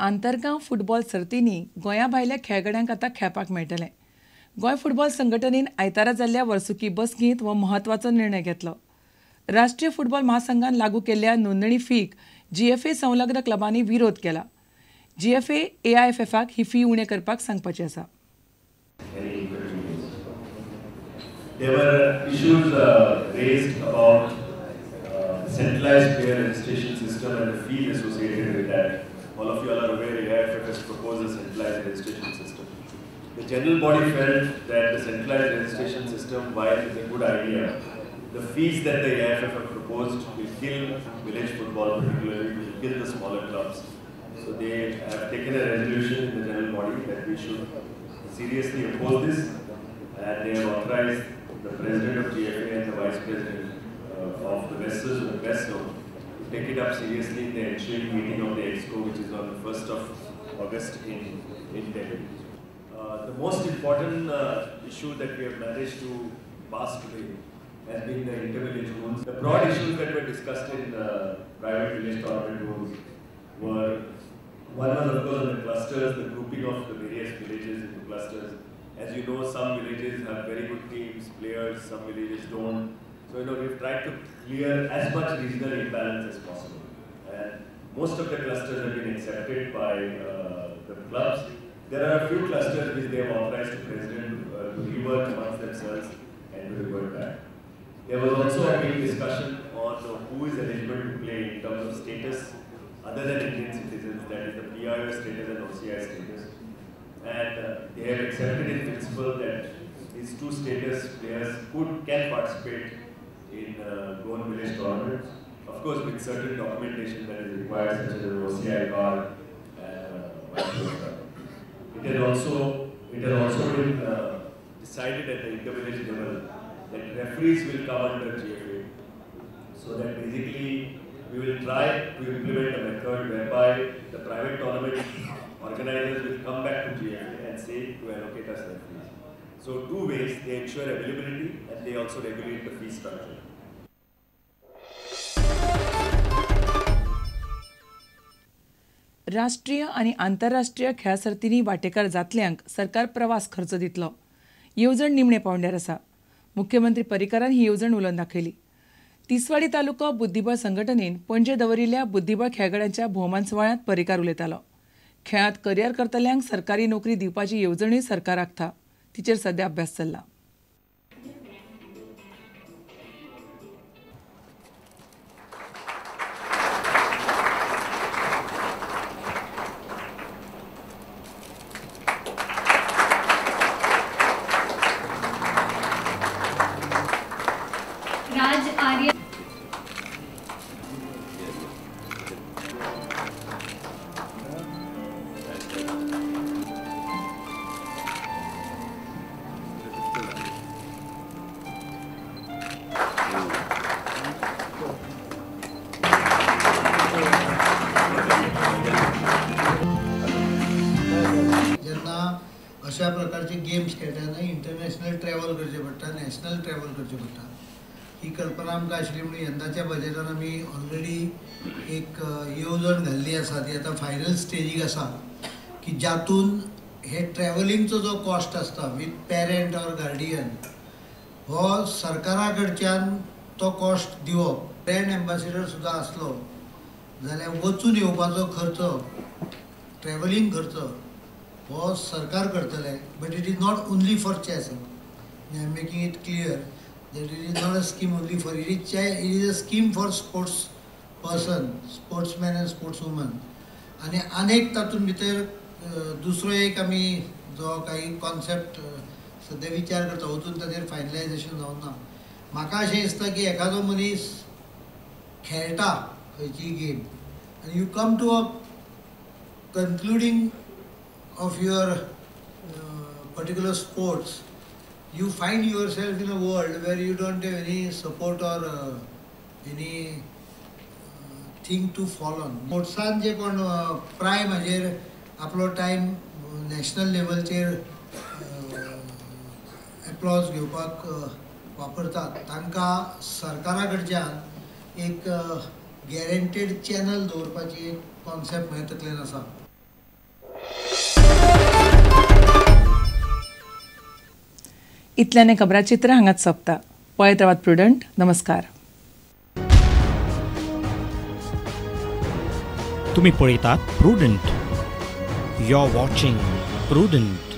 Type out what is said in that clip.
आंतरगांव football सर्तींनी गोंया भायल्या खेळगड्यांक आतां खेळपाक मेळटलें. गोंय फुटबॉल संघटनेन आयतारा जाल्ल्या वर्सुकी बसकेंत हो म्हत्वाचो निर्णय घेतलो. राष्ट्रीय फुटबॉल महासंघान लागू केल्ल्या नोंदणी फीक GFA संलग्न क्लबांनी विरोध केला. GFA AIFFक ही फी उणें करपाक सांगपाची आसा. There were issues raised about centralized player registration system and the fee associated with that. All of you are aware AIFF has proposed a centralized registration system. The general body felt that the centralized registration system, while it's a good idea, the fees that the AIFF have proposed will kill village football, particularly will kill the smaller clubs. So they have taken a resolution in the general body that we should seriously oppose this, and they have authorized the president of GFA and the vice president of the West Zone to take it up seriously in the ensuing meeting of the Exco, which is on the 1st of August in Delhi. The most important issue that we have managed to pass today has been the inter-village rules. The broad issues that were discussed in private village tournament rules were, one was of course on the clusters, the grouping of the various villages into clusters. As you know, some villages have very good teams, players, some villages don't. So, we've tried to clear as much regional imbalance as possible. And most of the clusters have been accepted by the clubs. There are a few clusters which they have authorized the president to revert amongst themselves and to revert back. There was also a big discussion on who is eligible to play in terms of status other than Indian citizens, that is the PIO status and OCI status. And they have accepted in principle that these two status players can participate in Goan village tournaments, of course with certain documentation that is required, such as an OCI card and vice versa. It has also been decided at the inter-village level that referees will come under GFA, so that basically we will try to implement a method whereby the private tournament organizers will come back to GFA and say to allocate us referees. So two ways, they ensure availability and they also regulate the fee structure. राष्ट्रीय आणि आंतरराष्ट्रीय खेळ सर्तींनी वांटेकार जातल्यांक सरकार प्रवास खर्च दितलो. येवजण निमणे पावंड्यार आसा. मुख्यमंत्री पर्रीकारान ही येवजण उलोवन दाखयली. तिसवाडी तालुको बुद्धीबळ संघटनेन पणजे दवरिल्ल्या बुद्धीबळ खेळगड्यांच्या भोवमान सुवाळ्यांत पर्रीकार उलयतालो. खेळांत करियर करतल्यांक सरकारी नोकरी दिवपाची येवजणूय सरकार आखता. तिचेर सध्या अभ्यास चल्ला. राज आर्य अशा प्रकारचे गेम्स खेळटाना इंटरनॅशनल ट्रॅव्हल करचे पडटा, नॅशनल ट्रॅव्हल करचे पडटा. ही कल्पना आमकां आशिल्ली म्हणून यंदाच्या बजेटान आमी ऑलरेडी एक येवजण घाल्ली आसा. ती आतां फायनल स्टेजीक आसा की जातून हे ट्रॅव्हलिंगचो जो कॉस्ट आसता विथ पेरंट ऑर गार्डियन हो सरकारा कडच्यान तो कॉस्ट दिवप. ब्रँड एम्बॅसिडर सुद्दां आसलो जाल्यार वचून येवपाचो खर्च, ट्रॅव्हलिंग खर्च हो सरकार करतले. But it is not only for chess. I am making it clear that it is not a scheme only for it is a scheme for sports person, sportsman and sportswoman. आणि अनेक तातूंत भितर दुसरो एक आमी जो काही कॉन्सेप्ट सद्या विचार करता अजून ताचेर फायनलायजेशन जावन ना. म्हाका अशें दिसता की एखादो मनीस खेळटा खंयची गेम आनी you come to a concluding of your particular sports, you find yourself in a world where you don't have any support or any thing to fall on. स्पोर्ट्सान जे कोण प्रायम हाजेर आपलो टायम नॅशनल लेवलचेर एप्लॉज घेवपाक वापरतात तांकां सरकारा कडच्यान एक guaranteed channel दवरपाची एक कॉन्सेप्ट म्हजे तकलेन आसा. इतल्याने खबराचित्र हांगाच सोंपता. पळयत रावात प्रुडंट. नमस्कार. तुम्ही पळयतात Prudent. You are watching prudent.